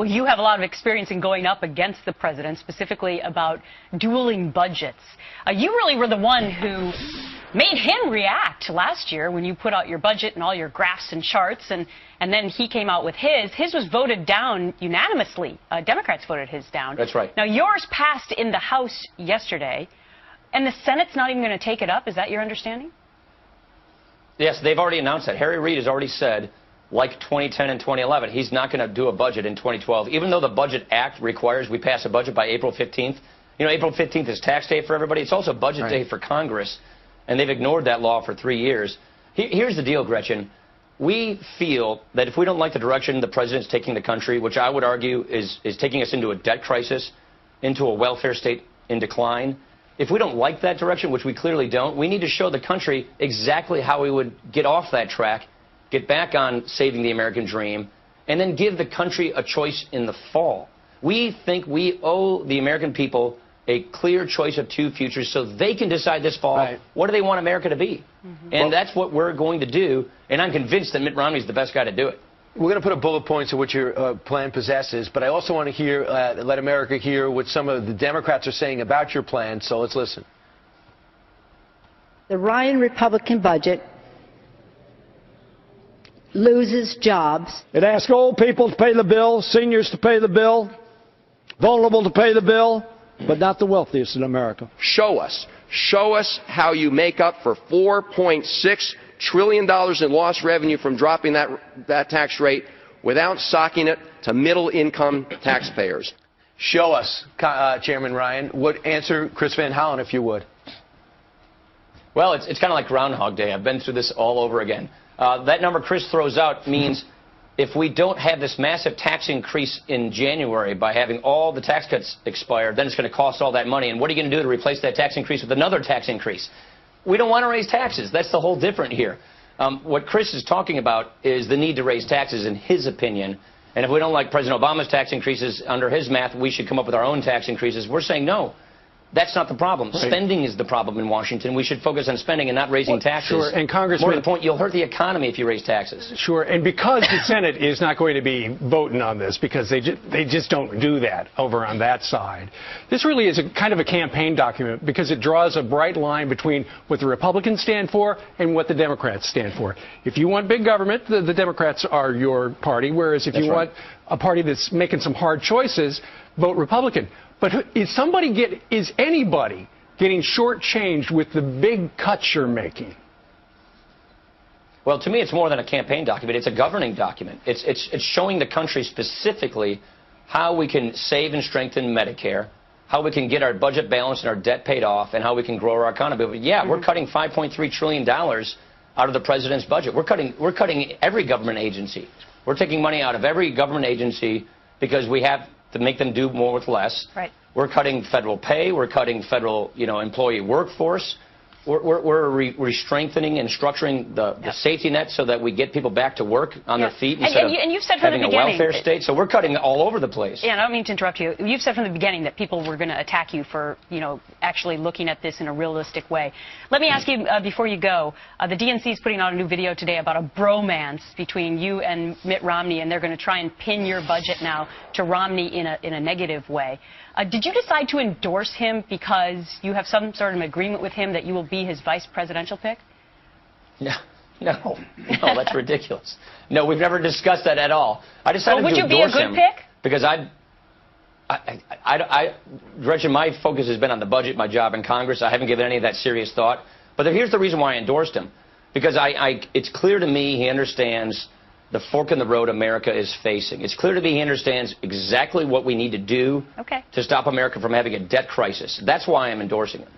Well, you have a lot of experience in going up against the president, specifically about dueling budgets. You really were the one who made him react last year when you put out your budget and all your graphs and charts, and then he came out with his. His was voted down unanimously. Democrats voted his down. That's right. Now, yours passed in the House yesterday, and the Senate's not even going to take it up. Is that your understanding? Yes, they've already announced that. Harry Reid has already said, like 2010 and 2011, he's not going to do a budget in 2012, even though the Budget Act requires we pass a budget by April 15th. You know, April 15th is tax day for everybody. It's also budget day for Congress, and they've ignored that law for 3 years. Here's the deal, Gretchen. We feel that if we don't like the direction the president's taking the country, which I would argue is taking us into a debt crisis, into a welfare state in decline, if we don't like that direction, which we clearly don't, we need to show the country exactly how we would get off that track, get back on saving the American dream, and then give the country a choice in the fall. We think we owe the American people a clear choice of two futures so they can decide this fall what do they want America to be. And that's what we're going to do, and I'm convinced that Mitt Romney is the best guy to do it. We're going to put a bullet points of what your plan possesses, but I also want to hear, let America hear what some of the Democrats are saying about your plan, so let's listen. The Ryan Republican budget loses jobs. It asks old people to pay the bill, seniors to pay the bill, vulnerable to pay the bill, but not the wealthiest in America. Show us how you make up for $4.6 trillion in lost revenue from dropping that tax rate without socking it to middle-income taxpayers. Show us, Chairman Ryan. What answer Chris Van Hollen, if you would. Well, it's kind of like Groundhog Day. I've been through this all over again. That number Chris throws out means if we don't have this massive tax increase in January by having all the tax cuts expire, then it's going to cost all that money. And what are you going to do to replace that tax increase with another tax increase? We don't want to raise taxes. That's the whole difference here. What Chris is talking about is the need to raise taxes, in his opinion. And if we don't like President Obama's tax increases, under his math, we should come up with our own tax increases. We're saying no. That's not the problem. Right. Spending is the problem in Washington. We should focus on spending and not raising taxes. Sure, and Congressman, more to the point, you'll hurt the economy if you raise taxes. Sure, and because the Senate is not going to be voting on this, because they just don't do that over on that side, this really is a kind of a campaign document because it draws a bright line between what the Republicans stand for and what the Democrats stand for. If you want big government, the Democrats are your party, whereas if you want a party that's making some hard choices, vote Republican. But is anybody getting shortchanged with the big cuts you're making? Well, to me, it's more than a campaign document. It's a governing document. It's showing the country specifically how we can save and strengthen Medicare, how we can get our budget balanced and our debt paid off, and how we can grow our economy. But yeah, we're cutting $5.3 trillion out of the president's budget. We're cutting every government agency. We're taking money out of every government agency because we have to make them do more with less. Right. We're cutting federal pay. We're cutting federal, employee workforce. We're re-strengthening and structuring the safety net so that we get people back to work on their feet instead of you've said from having the a beginning, welfare state. So we're cutting all over the place. Yeah, I don't mean to interrupt you. You've said from the beginning that people were going to attack you for, actually looking at this in a realistic way. Let me ask you, before you go, the DNC is putting out a new video today about a bromance between you and Mitt Romney, and they're going to try and pin your budget now to Romney in a negative way. Did you decide to endorse him because you have some sort of agreement with him that you will be his vice presidential pick? No, that's ridiculous. No, we've never discussed that at all. I decided to endorse him. Would you be a good pick? Because Gretchen, my focus has been on the budget, my job in Congress. I haven't given any of that serious thought. But here's the reason why I endorsed him. Because it's clear to me he understands the fork in the road America is facing. It's clear to me he understands exactly what we need to do to stop America from having a debt crisis. That's why I'm endorsing him.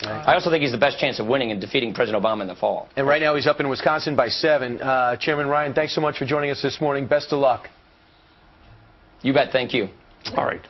I also think he's the best chance of winning and defeating President Obama in the fall. And right now he's up in Wisconsin by 7. Chairman Ryan, thanks so much for joining us this morning. Best of luck. You bet. Thank you. All right.